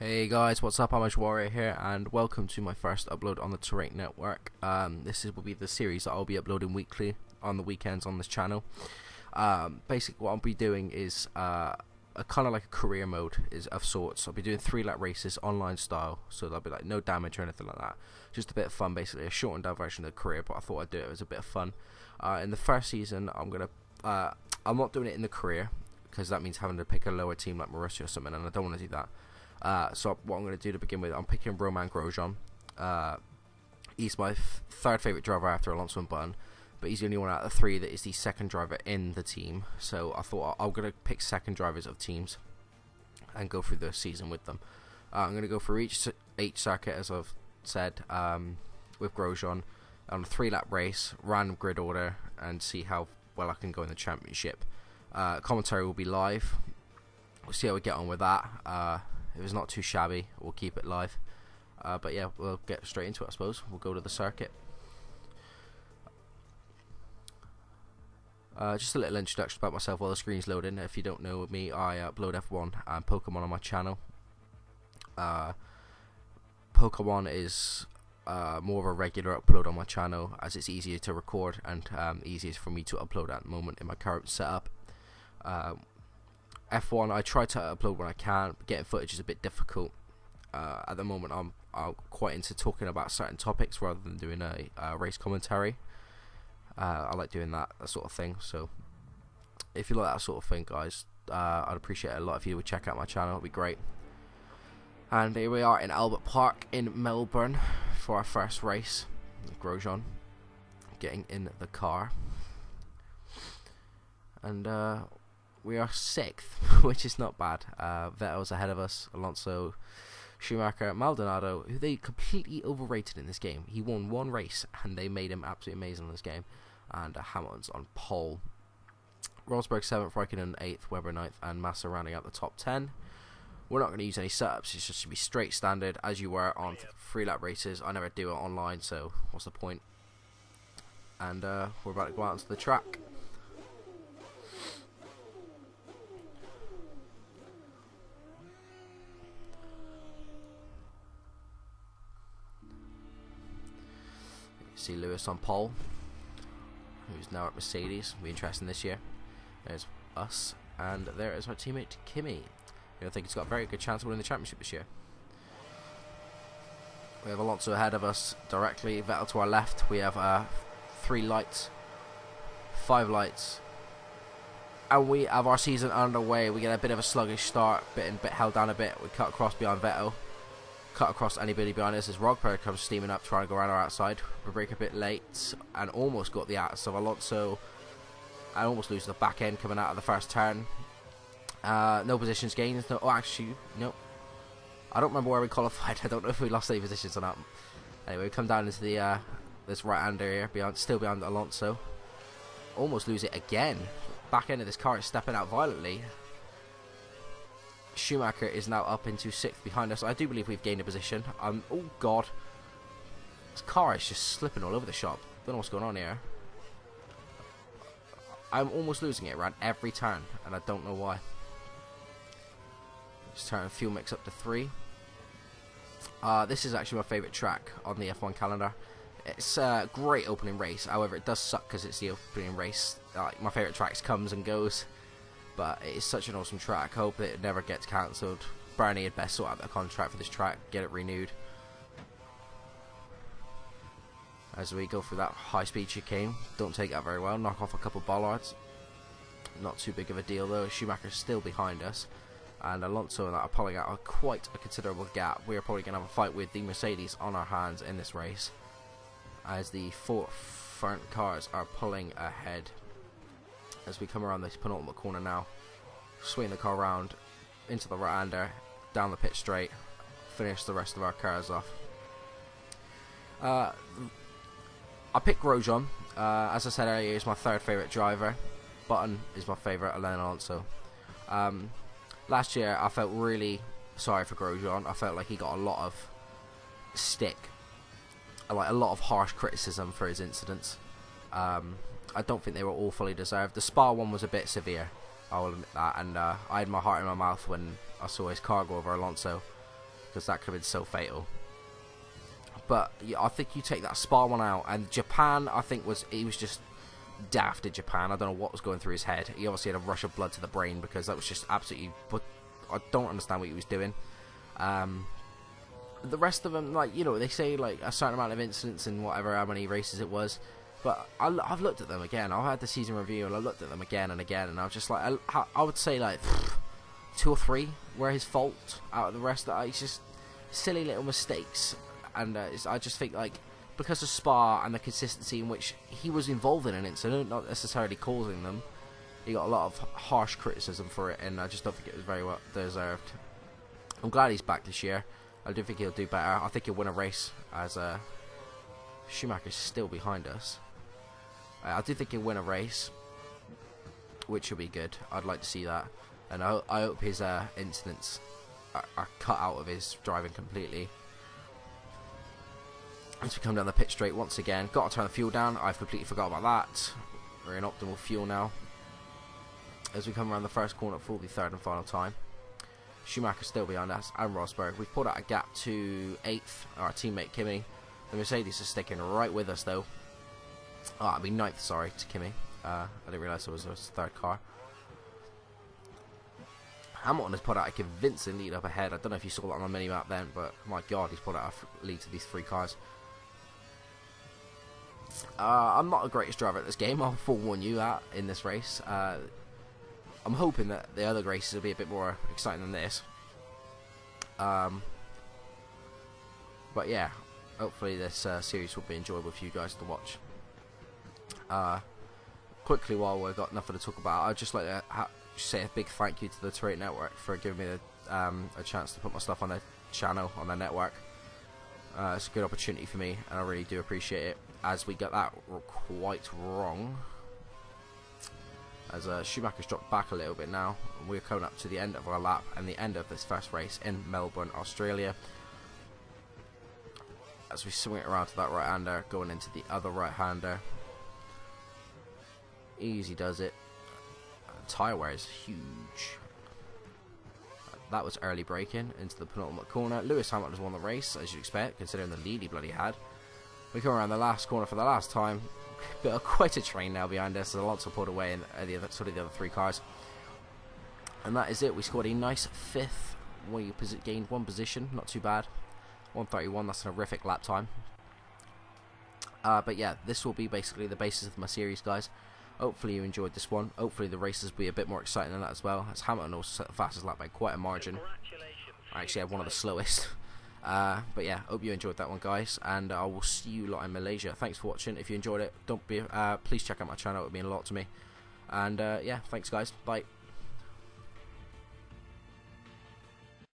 Hey guys, what's up? I'm Ash Warrior here, and welcome to my first upload on the Terate Network. Will be the series that I'll be uploading weekly on the weekends on this channel. Basically, what I'll be doing is a kind of like a career mode of sorts. I'll be doing 3-lap races online style, so there'll be like no damage or anything like that. Just a bit of fun, basically a shortened down version of the career. But I thought I'd do it as a bit of fun. In the first season, I'm not doing it in the career because that means having to pick a lower team like Marussia or something, and I don't want to do that. So what I'm going to do to begin with, I'm picking Romain Grosjean. He's my third favourite driver after Alonso and Button, but he's the only one out of the 3 that is the second driver in the team. So I thought I'm going to pick second drivers of teams and go through the season with them. I'm going to go through each circuit, as I've said, with Grosjean on a 3-lap race, random grid order, and see how well I can go in the championship. Commentary will be live. We'll see how we get on with that. If it's not too shabby, we'll keep it live. But yeah, we'll get straight into it, I suppose. We'll go to the circuit. Just a little introduction about myself while the screen's loading. If you don't know me, I upload F1 and Pokemon on my channel. Pokemon is more of a regular upload on my channel, as it's easier to record and easiest for me to upload at the moment in my current setup. F1 I try to upload when I can, but getting footage is a bit difficult. At the moment I'm quite into talking about certain topics rather than doing a race commentary. I like doing that sort of thing, so if you like that sort of thing, guys, I'd appreciate it a lot if you would check out my channel. It'd be great. And here we are in Albert Park in Melbourne for our first race. Grosjean getting in the car, and we are 6th, which is not bad. Vettel's ahead of us, Alonso, Schumacher, Maldonado, who they completely overrated in this game. He won 1 race, and they made him absolutely amazing in this game. And Hamilton's on pole. Rosberg 7th, Raikkonen 8th, Webber 9th, and Massa rounding out the top 10. We're not going to use any setups. It's just to be straight standard, as you were on 3-lap races. I never do it online, so what's the point? And we're about to go out onto the track. See Lewis on pole, who's now at Mercedes. Will be interesting this year. There's us, and there is our teammate Kimi. I think he's got a very good chance of winning the championship this year. We have Alonso ahead of us directly, Vettel to our left. We have 3 lights, 5 lights, and we have our season underway. We get a bit of a sluggish start, bit held down a bit. We cut across behind Vettel. Cut across anybody behind us as Rosberg comes steaming up, trying to go around our outside. We break a bit late and almost got the outs of Alonso. I almost lose the back end coming out of the first turn. No positions gained. No, oh, actually, no. I don't remember where we qualified. I don't know if we lost any positions or not. Anyway, we come down into the this right-hander here, still behind Alonso. Almost lose it again. Back end of this car is stepping out violently. Schumacher is now up into 6th behind us. I do believe we've gained a position. Oh god, this car is just slipping all over the shop. Don't know what's going on here. I'm almost losing it around every turn, and I don't know why. Just turn fuel mix up to 3. This is actually my favourite track on the F1 calendar. It's a great opening race. However, it does suck because it's the opening race. My favourite tracks comes and goes. But it is such an awesome track. I hope that it never gets cancelled. Bernie had best sort out the contract for this track, get it renewed. As we go through that high-speed chicane, don't take that very well. Knock off a couple bollards. Not too big of a deal though. Schumacher's still behind us, and Alonso and that are pulling out quite a considerable gap. We are probably going to have a fight with the Mercedes on our hands in this race, as the 4 front cars are pulling ahead. As we come around this penultimate corner now, swing the car around into the right-hander, down the pit straight, finish the rest of our cars off. I picked Grosjean. As I said earlier, he's my 3rd favourite driver. Button is my favourite, and then Alonso. Last year, I felt really sorry for Grosjean. I felt like he got a lot of stick, like a lot of harsh criticism for his incidents. I don't think they were all fully deserved. The Spa one was a bit severe, I will admit that, and I had my heart in my mouth when I saw his car go over Alonso. because that could have been so fatal. But yeah, I think you take that Spa one out, and Japan, I think he was just daft in Japan. I don't know what was going through his head. He obviously had a rush of blood to the brain, because that was just absolutely. But I don't understand what he was doing. The rest of them, like, you know, they say like a certain amount of incidents in whatever how many races it was. But I've looked at them again. I've had the season review and I looked at them again and again, and I was just like, I would say like 2 or 3 were his fault out of the rest. That it's just silly little mistakes, and I just think like because of Spa and the consistency in which he was involved in an incident, not necessarily causing them, he got a lot of harsh criticism for it, and I just don't think it was very well deserved. I'm glad he's back this year. I do think he'll do better. I think he'll win a race, as Schumacher's still behind us. I do think he'll win a race, which will be good. I'd like to see that, and I hope his incidents are cut out of his driving completely. As we come down the pit straight once again, got to turn the fuel down. I've completely forgot about that. We're in optimal fuel now. As we come around the first corner for the third and final time, Schumacher's still behind us, and Rosberg. We've pulled out a gap to 8th, our teammate Kimi. The Mercedes is sticking right with us though. Oh, I mean 9th, sorry, to Kimi. I didn't realise it was his third car. Hamilton has put out a convincing lead up ahead. I don't know if you saw that on the mini-map then, but my god, he's put out a lead to these 3 cars. I'm not the greatest driver at this game, I'll forewarn you that in this race. I'm hoping that the other races will be a bit more exciting than this. But yeah, hopefully this series will be enjoyable for you guys to watch. Quickly, while we've got nothing to talk about, I'd just like to say a big thank you to the Terate Network for giving me a chance to put my stuff on their channel, on their network. It's a good opportunity for me, and I really do appreciate it, as we got that quite wrong. As Schumacher's dropped back a little bit now, we're coming up to the end of our lap and the end of this first race in Melbourne, Australia. As we swing it around to that right-hander, going into the other right-hander. Easy does it. Tyre wear is huge. That was early braking into the penultimate corner. Lewis Hamilton has won the race, as you'd expect, considering the lead he bloody had. We come around the last corner for the last time. Got quite a train now behind us. Alonso pulled away in the other 3 cars. And that is it. We scored a nice 5th. We gained 1 position. Not too bad. 1:31. That's an horrific lap time. But yeah, this will be basically the basis of my series, guys. Hopefully you enjoyed this one. Hopefully the races will be a bit more exciting than that as well, as Hamilton also set the fastest lap by quite a margin. I actually had one of the slowest. But yeah, hope you enjoyed that one, guys, and I will see you lot in Malaysia. Thanks for watching. If you enjoyed it, please check out my channel. It would mean a lot to me. And yeah, thanks guys. Bye.